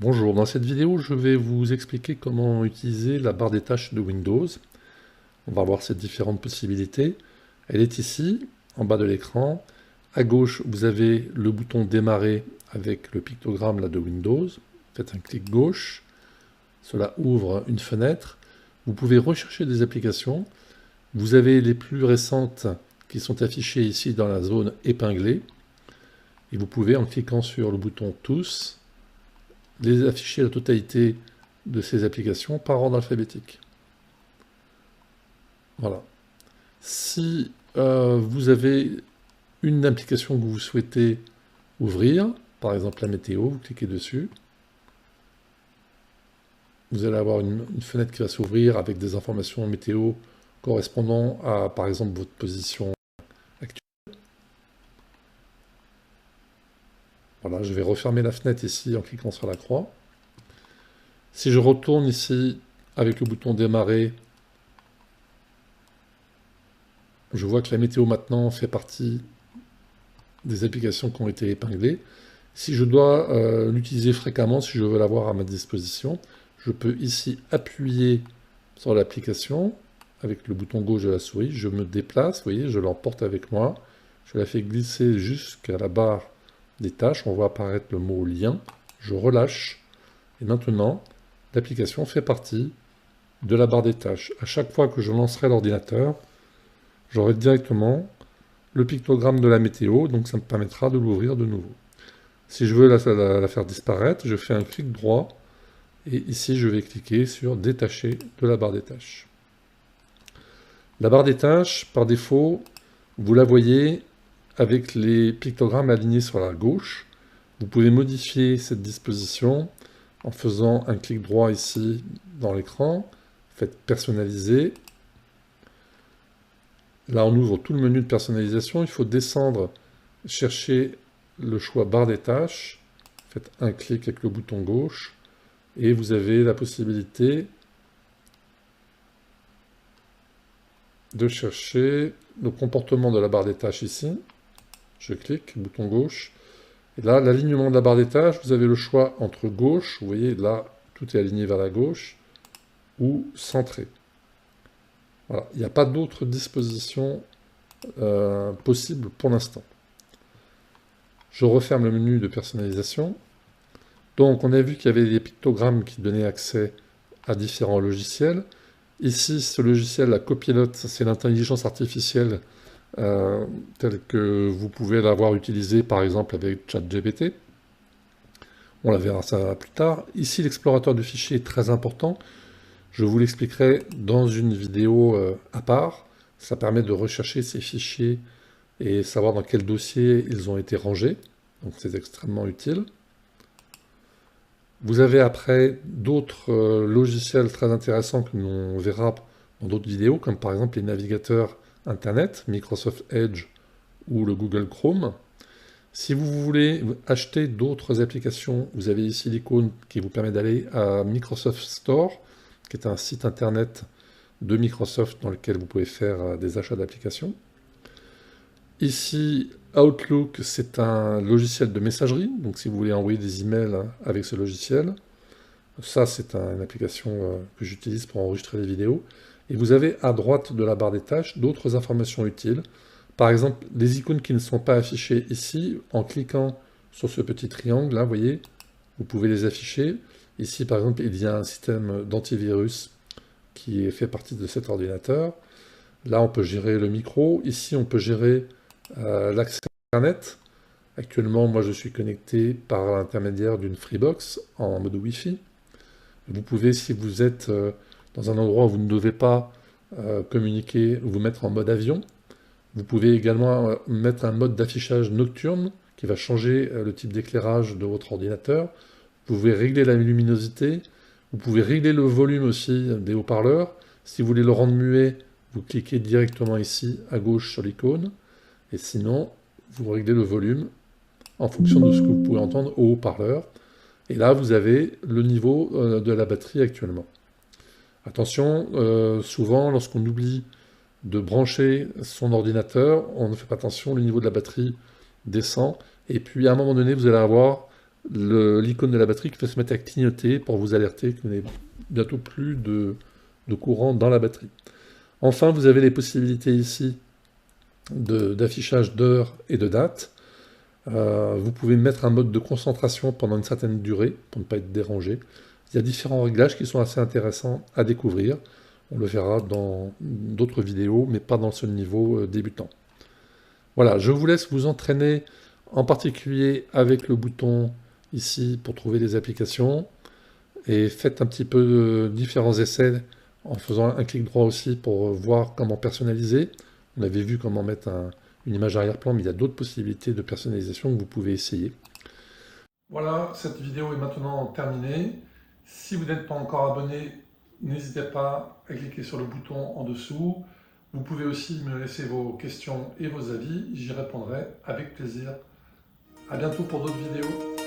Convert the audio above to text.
Bonjour, dans cette vidéo, je vais vous expliquer comment utiliser la barre des tâches de Windows. On va voir ces différentes possibilités. Elle est ici, en bas de l'écran. À gauche, vous avez le bouton démarrer avec le pictogramme là, de Windows. Faites un clic gauche. Cela ouvre une fenêtre. Vous pouvez rechercher des applications. Vous avez les plus récentes qui sont affichées ici dans la zone épinglée. Et vous pouvez, en cliquant sur le bouton Tous, les afficher la totalité de ces applications par ordre alphabétique. Voilà. Si vous avez une application que vous souhaitez ouvrir, par exemple la météo, vous cliquez dessus. Vous allez avoir une fenêtre qui va s'ouvrir avec des informations météo correspondant à, par exemple, votre position actuelle. Voilà, je vais refermer la fenêtre ici en cliquant sur la croix. Si je retourne ici avec le bouton démarrer, je vois que la météo maintenant fait partie des applications qui ont été épinglées. Si je dois l'utiliser fréquemment, si je veux l'avoir à ma disposition, je peux ici appuyer sur l'application avec le bouton gauche de la souris. Je me déplace, vous voyez, je l'emporte avec moi. Je la fais glisser jusqu'à la barre des tâches. On voit apparaître le mot lien. Je relâche. Et maintenant, l'application fait partie de la barre des tâches. À chaque fois que je lancerai l'ordinateur, j'aurai directement le pictogramme de la météo, donc ça me permettra de l'ouvrir de nouveau. Si je veux la faire disparaître, je fais un clic droit, et ici je vais cliquer sur détacher de la barre des tâches. La barre des tâches, par défaut, vous la voyez avec les pictogrammes alignés sur la gauche. Vous pouvez modifier cette disposition en faisant un clic droit ici dans l'écran. Faites personnaliser. Là, on ouvre tout le menu de personnalisation. Il faut descendre, chercher le choix barre des tâches. Faites un clic avec le bouton gauche. Et vous avez la possibilité de chercher le comportement de la barre des tâches ici. Je clique, bouton gauche. Et là, l'alignement de la barre des tâches, vous avez le choix entre gauche, vous voyez, là, tout est aligné vers la gauche, ou centré. Voilà, il n'y a pas d'autre disposition possible pour l'instant. Je referme le menu de personnalisation. Donc, on a vu qu'il y avait des pictogrammes qui donnaient accès à différents logiciels. Ici, ce logiciel, la copilote, c'est l'intelligence artificielle telle que vous pouvez l'avoir utilisée, par exemple, avec ChatGPT. On la verra ça plus tard. Ici, l'explorateur de fichiers est très important. Je vous l'expliquerai dans une vidéo à part. Ça permet de rechercher ces fichiers et savoir dans quel dossier ils ont été rangés. Donc c'est extrêmement utile. Vous avez après d'autres logiciels très intéressants que l'on verra dans d'autres vidéos, comme par exemple les navigateurs Internet, Microsoft Edge ou le Google Chrome. Si vous voulez acheter d'autres applications, vous avez ici l'icône qui vous permet d'aller à Microsoft Store, qui est un site internet de Microsoft dans lequel vous pouvez faire des achats d'applications. Ici, Outlook, c'est un logiciel de messagerie, donc si vous voulez envoyer des emails avec ce logiciel, ça c'est une application que j'utilise pour enregistrer les vidéos. Et vous avez à droite de la barre des tâches d'autres informations utiles. Par exemple, les icônes qui ne sont pas affichées ici, en cliquant sur ce petit triangle, là, vous voyez, vous pouvez les afficher. Ici, par exemple, il y a un système d'antivirus qui fait partie de cet ordinateur. Là, on peut gérer le micro. Ici, on peut gérer l'accès à Internet. Actuellement, moi, je suis connecté par l'intermédiaire d'une Freebox en mode Wi-Fi. Vous pouvez, si vous êtes dans un endroit où vous ne devez pas communiquer, vous mettre en mode avion. Vous pouvez également mettre un mode d'affichage nocturne qui va changer le type d'éclairage de votre ordinateur. Vous pouvez régler la luminosité. Vous pouvez régler le volume aussi des haut-parleurs. Si vous voulez le rendre muet, vous cliquez directement ici à gauche sur l'icône. Et sinon, vous réglez le volume en fonction de ce que vous pouvez entendre au haut-parleur. Et là, vous avez le niveau de la batterie actuellement. Attention, souvent, lorsqu'on oublie de brancher son ordinateur, on ne fait pas attention, le niveau de la batterie descend. Et puis, à un moment donné, vous allez avoir l'icône de la batterie qui va se mettre à clignoter pour vous alerter qu'il n'y a bientôt plus de courant dans la batterie. Enfin, vous avez les possibilités ici d'affichage d'heures et de dates. Vous pouvez mettre un mode de concentration pendant une certaine durée pour ne pas être dérangé. Il y a différents réglages qui sont assez intéressants à découvrir. On le verra dans d'autres vidéos, mais pas dans ce niveau débutant. Voilà, je vous laisse vous entraîner en particulier avec le bouton ici pour trouver des applications. Et faites un petit peu de différents essais en faisant un clic droit aussi pour voir comment personnaliser. On avait vu comment mettre une image arrière-plan, mais il y a d'autres possibilités de personnalisation que vous pouvez essayer. Voilà, cette vidéo est maintenant terminée. Si vous n'êtes pas encore abonné, n'hésitez pas à cliquer sur le bouton en dessous. Vous pouvez aussi me laisser vos questions et vos avis, j'y répondrai avec plaisir. À bientôt pour d'autres vidéos.